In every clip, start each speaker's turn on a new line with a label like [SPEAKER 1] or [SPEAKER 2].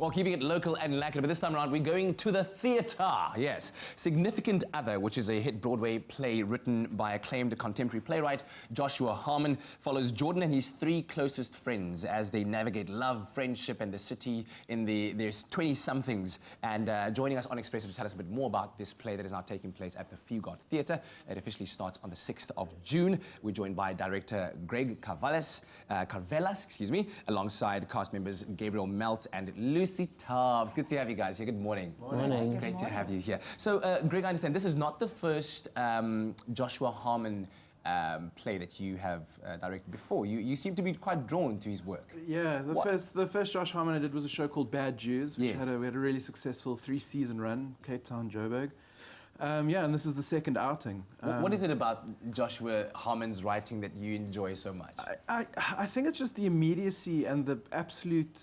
[SPEAKER 1] Well, keeping it local and lacquer, but this time around we're going to the theatre. Yes, Significant Other, which is a hit Broadway play written by acclaimed contemporary playwright Joshua Harmon, follows Jordan and his three closest friends as they navigate love, friendship, and the city in there's 20-somethings. And joining us on Expresso to tell us a bit more about this play that is now taking place at the Fugard Theatre. It officially starts on the 6th of June. We're joined by director Greg Karvellas, alongside cast members Gabriel, Meltz, and Lucy Tabbs. Good to have you guys here. Good morning.
[SPEAKER 2] Morning.
[SPEAKER 1] Great to have you here. So, Greg, I understand this is not the first Joshua Harmon play that you have directed before. You seem to be quite drawn to his work.
[SPEAKER 2] Yeah, the first Josh Harmon I did was a show called Bad Jews, which we had a really successful 3-season run, Cape Town, Joburg. And this is the second outing.
[SPEAKER 1] What is it about Joshua Harmon's writing that you enjoy so much?
[SPEAKER 2] I think it's just the immediacy and the absolute,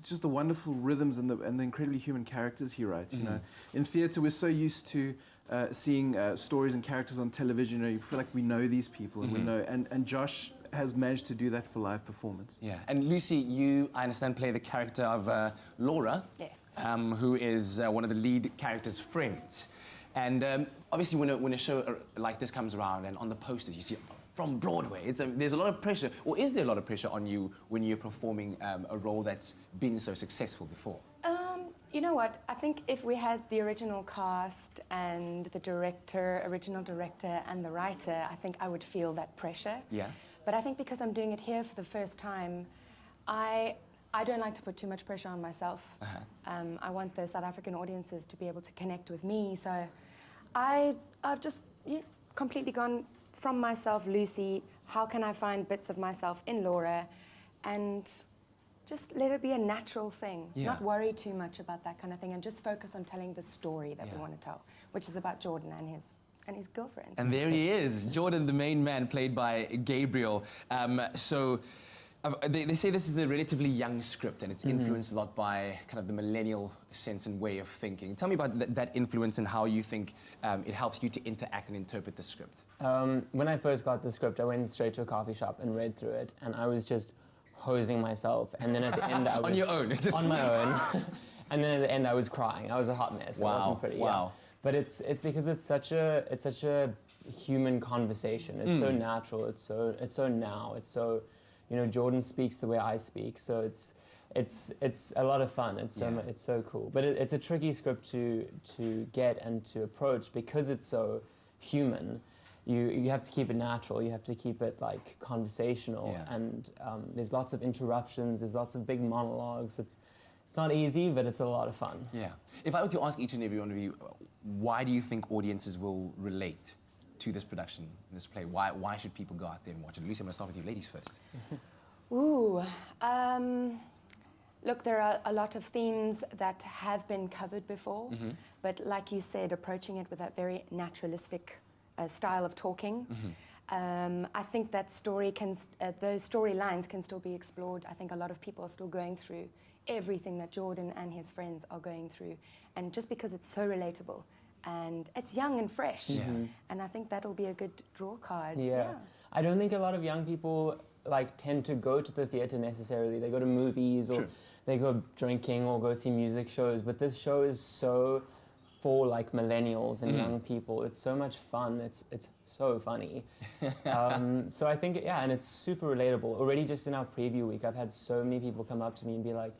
[SPEAKER 2] just the wonderful rhythms and the incredibly human characters he writes. You know, in theatre we're so used to seeing stories and characters on television. You know, you feel like we know these people, and we know, and Josh has managed to do that for live performance.
[SPEAKER 1] Yeah, and Lucy, you, I understand, play the character of Laura.
[SPEAKER 3] Yes.
[SPEAKER 1] Who is one of the lead character's friends. And obviously when a show like this comes around and on the posters you see from Broadway, there's a lot of pressure, or is there a lot of pressure on you when you're performing a role that's been so successful before?
[SPEAKER 3] You know what? I think if we had the original cast and the original director and the writer, I think I would feel that pressure.
[SPEAKER 1] Yeah.
[SPEAKER 3] But I think because I'm doing it here for the first time, I don't like to put too much pressure on myself. I want the South African audiences to be able to connect with me, so I've just completely gone from myself, Lucy, how can I find bits of myself in Laura, and just let it be a natural thing. Not worry too much about that kind of thing, and just focus on telling the story that we want to tell, which is about Jordan and his girlfriend.
[SPEAKER 1] And there he is, Jordan, the main man, played by Gabriel. They say this is a relatively young script and it's influenced a lot by kind of the millennial sense and way of thinking. Tell me about that influence and how you think it helps you to interact and interpret the script.
[SPEAKER 4] When I first got the script, I went straight to a coffee shop and read through it, and I was just hosing myself. And then at the end, I was...
[SPEAKER 1] On your own? Just
[SPEAKER 4] on my own. And then at the end, I was crying. I was a hot mess.
[SPEAKER 1] Wow.
[SPEAKER 4] It wasn't pretty.
[SPEAKER 1] Wow.
[SPEAKER 4] Yeah. But it's because it's such a human conversation. It's so natural. It's so now. It's so... You know, Jordan speaks the way I speak, so it's a lot of fun. It's so cool. But it's a tricky script to get and to approach because it's so human. You have to keep it natural. You have to keep it like conversational, and there's lots of interruptions. There's lots of big monologues. It's not easy, but it's a lot of fun.
[SPEAKER 1] Yeah. If I were to ask each and every one of you, why do you think audiences will relate to this production, this play? Why should people go out there and watch it? Lucy, I'm going to start with you ladies first.
[SPEAKER 3] Ooh, look, there are a lot of themes that have been covered before, but like you said, approaching it with that very naturalistic style of talking. I think that those storylines can still be explored. I think a lot of people are still going through everything that Jordan and his friends are going through, and just because it's so relatable, and it's young and fresh, and I think that'll be a good draw card.
[SPEAKER 4] Yeah. I don't think a lot of young people tend to go to the theatre necessarily. They go to movies or they go drinking or go see music shows, but this show is so for millennials and young people. It's so much fun. It's so funny. So I think, and it's super relatable. Already just in our preview week, I've had so many people come up to me and be like,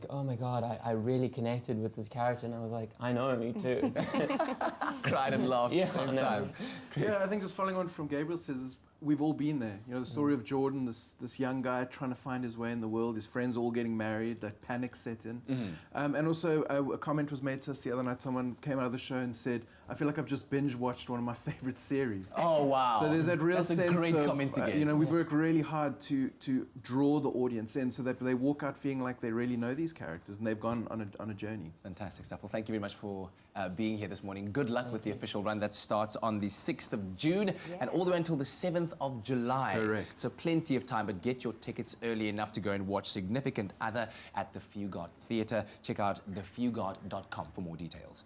[SPEAKER 4] oh my God, I really connected with this character. And I was like, I know, me too.
[SPEAKER 1] Cried and laughed at the same time.
[SPEAKER 2] Yeah, I think just following on from Gabriel says, we've all been there. You know, the story of Jordan, this young guy trying to find his way in the world, his friends all getting married, that panic set in. And also a comment was made to us the other night. Someone came out of the show and said, I feel like I've just binge watched one of my favorite series.
[SPEAKER 1] Oh, wow.
[SPEAKER 2] So there's that real sense
[SPEAKER 1] a great
[SPEAKER 2] of,
[SPEAKER 1] comment to get.
[SPEAKER 2] you know, we've worked really hard to draw the audience in so that they walk out feeling like they really know these characters and they've gone on a journey.
[SPEAKER 1] Fantastic stuff. Well, thank you very much for being here this morning. Good luck with the official run that starts on the 6th of June and all the way until the 7th of July.
[SPEAKER 2] Correct.
[SPEAKER 1] So plenty of time, but get your tickets early enough to go and watch Significant Other at the Fugard Theatre. Check out thefugard.com for more details.